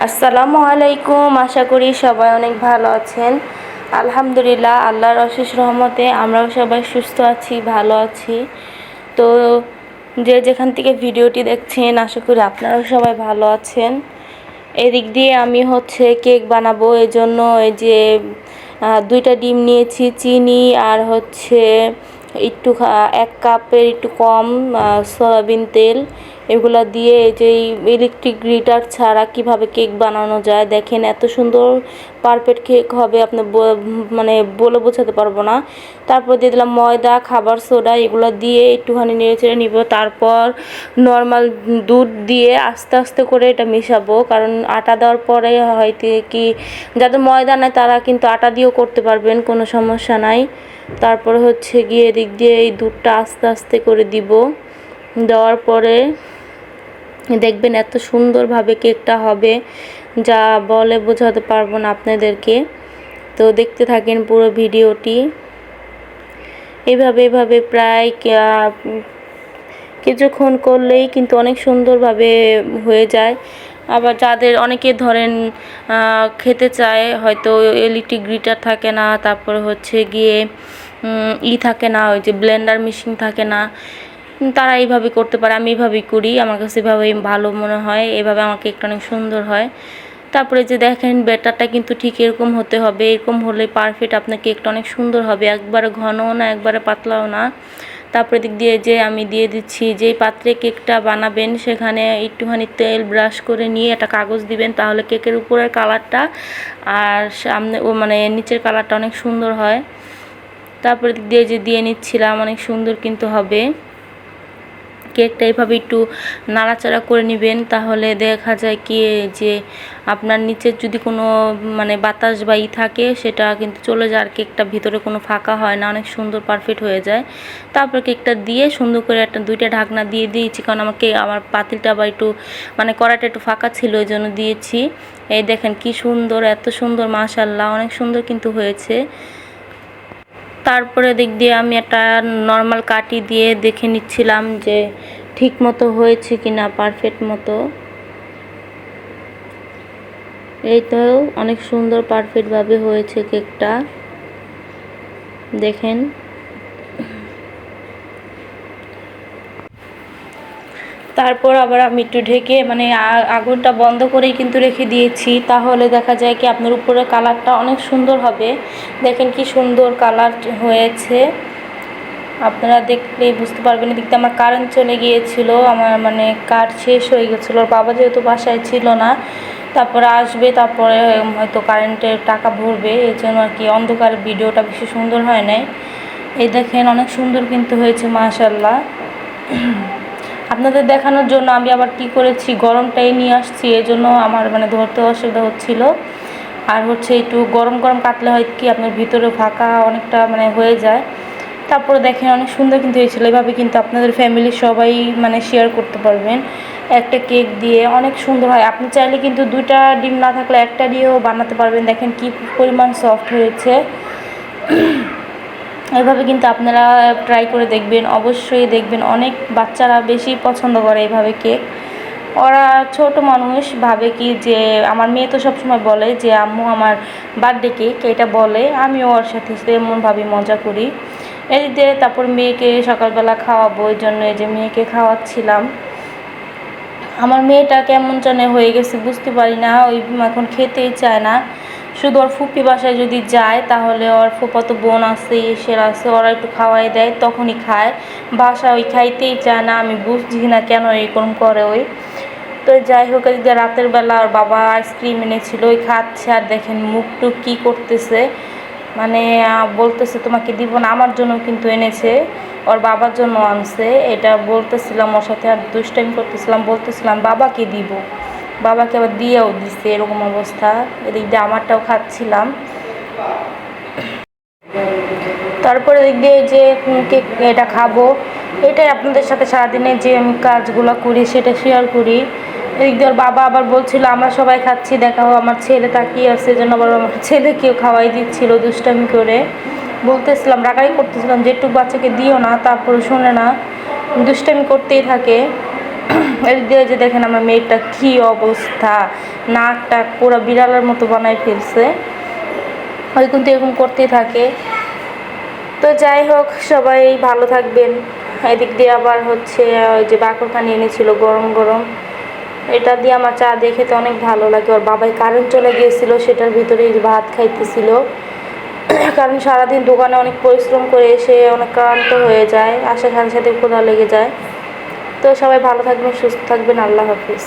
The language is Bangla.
আসসালামু আলাইকুম। আশা করি সবাই অনেক ভালো আছেন। আলহামদুলিল্লাহ, আল্লাহর অশেষ রহমতে আমরাও সবাই সুস্থ আছি, ভালো আছি। তো যে যেখান থেকে ভিডিওটি দেখছেন, আশা করি আপনারাও সবাই ভালো আছেন। এদিক দিয়ে আমি কেক বানাবো, এই জন্য এই যে 2টা ডিম নিয়েছি, চিনি আর একটু 1 কাপের একটু কম সয়াবিন তেল, এগুলা দিয়ে এই যে ইলেকট্রিক গ্রিটার ছাড়া কিভাবে কেক বানানো যায় দেখেন। এত সুন্দর পারফেক্ট কেক হবে, আপনি মানে বলে বোঝাতে পারবো না। তারপর দিয়ে দিলাম ময়দা, খাবার সোডা, এগুলো দিয়ে একটুখানি নেড়ে চেড়ে নিব। তারপর নর্মাল দুধ দিয়ে আস্তে আস্তে করে এটা মেশাবো, কারণ আটা দেওয়ার পরে হয়তো কি যাদের ময়দা নাই তারা কিন্তু আটা দিয়েও করতে পারবেন, কোনো সমস্যা নাই। তারপরে গিয়ে এদিক দিয়ে এই দুধটা আস্তে আস্তে করে দিব। দেওয়ার পরে দেখবেন এত সুন্দরভাবে কেকটা হবে, যা বলে বোঝাতে পারবো না আপনাদেরকে। তো দেখতে থাকেন পুরো ভিডিওটি। এভাবে প্রায় কিছুক্ষণ করলেই কিন্তু অনেক সুন্দরভাবে হয়ে যায়। আবার যাদের অনেকে ধরেন খেতে চায়, হয়তো ইলেকট্রিক গ্রিটার থাকে না, তারপর গিয়ে থাকে না, ওই যে ব্লেন্ডার মেশিন থাকে না, তারা এইভাবে করতে পারে। আমি এইভাবেই করি, আমার কাছে এভাবেই ভালো মনে হয়, এভাবে আমার কেকটা অনেক সুন্দর হয়। তারপরে যে দেখেন ব্যাটারটা কিন্তু ঠিক এরকম হতে হবে, এরকম হলে পারফেক্ট আপনার কেকটা অনেক সুন্দর হবে, একবারে ঘনও না একবারে পাতলাও না। তারপরে দিক দিয়ে যে আমি দিয়ে দিচ্ছি, যেই পাত্রে কেকটা বানাবেন সেখানে একটুখানি তেল ব্রাশ করে নিয়ে একটা কাগজ দিবেন, তাহলে কেকের উপরের কালারটা আর সামনে মানে নিচের কালারটা অনেক সুন্দর হয়। তারপরে দিক দিয়ে যে দিয়ে নিচ্ছিলাম, অনেক সুন্দর কিন্তু হবে কেকটা। এইভাবে একটু নাড়াচাড়া করে নেবেন, তাহলে দেখা যায় কি যে আপনার নিচের যদি কোনো মানে বাতাস বা থাকে সেটা কিন্তু চলে যায়, আর কেকটা ভিতরে কোনো ফাঁকা হয় না, অনেক সুন্দর পারফেক্ট হয়ে যায়। তারপর কেকটা দিয়ে সুন্দর করে 2টা ঢাকনা দিয়ে দিয়েছি, কারণ আমার পাতিলটা বা একটু মানে কড়াইটা একটু ফাঁকা ছিল, ওই জন্য দিয়েছি। এই দেখেন কি সুন্দর, এত সুন্দর, মাশাআল্লাহ, অনেক সুন্দর কিন্তু হয়েছে। তারপরে দিক দিয়ে আমি একটা নর্মাল কাঠি দিয়ে দেখে নিচ্ছিলাম যে ঠিক মতো হয়েছে কিনা, পারফেক্ট মতো। এই তো অনেক সুন্দর পারফেক্টভাবে হয়েছে কেকটা, দেখেন। তারপর আবার আমি একটু ঢেকে মানে আগুনটা বন্ধ করেই কিন্তু রেখে দিয়েছি, তাহলে দেখা যায় কি আপনার উপরের কালারটা অনেক সুন্দর হবে। দেখেন কি সুন্দর কালার হয়েছে, আপনারা দেখলেই বুঝতে পারবেন। এদিকে আমার কারেন্ট চলে গিয়েছিল, আমার মানে কার্ড শেষ হয়ে গেছিলো, ওর বাবা যেহেতু বাসায় ছিল না, তারপরে আসবে, তারপরে হয়তো কারেন্টের টাকা ভরবে, এই জন্য আর কি অন্ধকার ভিডিওটা বেশি সুন্দর হয় নাই। এই দেখেন অনেক সুন্দর কিন্তু হয়েছে, মাশাআল্লাহ। আপনাদের দেখানোর জন্য আমি আবার কি করেছি, গরমটাই নিয়ে আসছি, এই জন্য আমার মানে ধরতে অসুবিধা হচ্ছিল। আর একটু গরম গরম কাটলে হয় কি আপনার ভিতরে ফাঁকা অনেকটা মানে হয়ে যায়। তারপরে দেখেন অনেক সুন্দর কিন্তু হয়েছিল। এভাবে কিন্তু আপনাদের ফ্যামিলির সবাই মানে শেয়ার করতে পারবেন, একটা কেক দিয়ে অনেক সুন্দর হয়। আপনি চাইলে কিন্তু 2টা ডিম না থাকলে 1টা দিয়েও বানাতে পারবেন। দেখেন কি পরিমাণ সফট হয়েছে। এভাবে কিন্তু আপনারা ট্রাই করে দেখবেন, অবশ্যই দেখবেন অনেক বাচ্চারা বেশি পছন্দ করে এভাবে কেক। ওরা ছোট মানুষ ভাবে কি যে, আমার মেয়ে তো সবসময় বলে যে আম্মু আমার বার্থডে কেক, এটা বলে, আমিও ওর সাথে তেমনভাবে মজা করি। এদিক দিয়ে তারপর মেয়েকে সকালবেলা খাওয়াবো, ওই জন্য এই যে মেয়েকে খাওয়াচ্ছিলাম। আমার মেয়েটা কেমন জানে হয়ে গেছে বুঝতে পারি না, ওই এখন খেতেই চায় না। শুধু ওর ফুপি বাসায় যদি যায়, তাহলে ওর ফুফাতো বোন আছে, এসের আছে, ওরা একটু খাওয়াই দেয়, তখনই খায়। বাসায় ওই খাইতেই চায় না, আমি বুঝছি না কেন এরকম করে ওই। তো যাই হোক, এদিকে রাতের বেলা ওর বাবা আইসক্রিম এনেছিল, ওই খাচ্ছে, আর দেখেন মুখ টুক কী করতেছে, মানে বলতেছে তোমাকে দিব না। আমার জন্য কিন্তু এনেছে, ওর বাবার জন্য আনছে, এটা বলতেছিলাম ওর সাথে, আর দুষ্টাইম করতেছিলাম, বলতেছিলাম বাবাকে দিব, বাবাকে আবার দিয়েও দিচ্ছে, এরকম অবস্থা। এদিক দিয়ে আমারটাও খাচ্ছিলাম। তারপরে এদিক দিয়ে যে কেক এটা খাবো, এটাই আপনাদের সাথে সারাদিনে যে আমি কাজগুলো করি সেটা শেয়ার করি। এদিক দিয়ে ওর বাবা আবার বলছিল আমরা সবাই খাচ্ছি, দেখাও আমার ছেলে তাকিয়ে আছে, যেন আবার আমার ছেলেকেও খাওয়াই দিচ্ছিল দুষ্টামি করে। বলতেছিলাম, রাগাই করতেছিলাম যে একটু বাচ্চাকে দিও না, তারপরে শোনে না, দুষ্টামি করতেই থাকে। এদিক দিয়ে যে দেখেন আমার মেয়েটা কি অবস্থা, নাকটা পুরো বিড়ালের মতো বানায় ফেলছে। ওই কিন্তু এরকম করতেই থাকে। তো যাই হোক, সবাই ভালো থাকবেন। এদিক দিয়ে আবার হচ্ছে ওই যে বাকরখানি এনেছিল গরম গরম, এটা দিয়ে আমার চা দিয়ে খেতে অনেক ভালো লাগে। ওর বাবাই কারেন্ট চলে গিয়েছিল, সেটার ভিতরেই ভাত খাইতেছিল। কারণ সারাদিন দোকানে অনেক পরিশ্রম করে এসে অনেক ক্লান্ত হয়ে যায়, আসার সাথে সাথে ক্ষুধা লেগে যায়। তো সবাই ভালো থাকবেন, সুস্থ থাকবেন, আল্লাহ হাফিজ।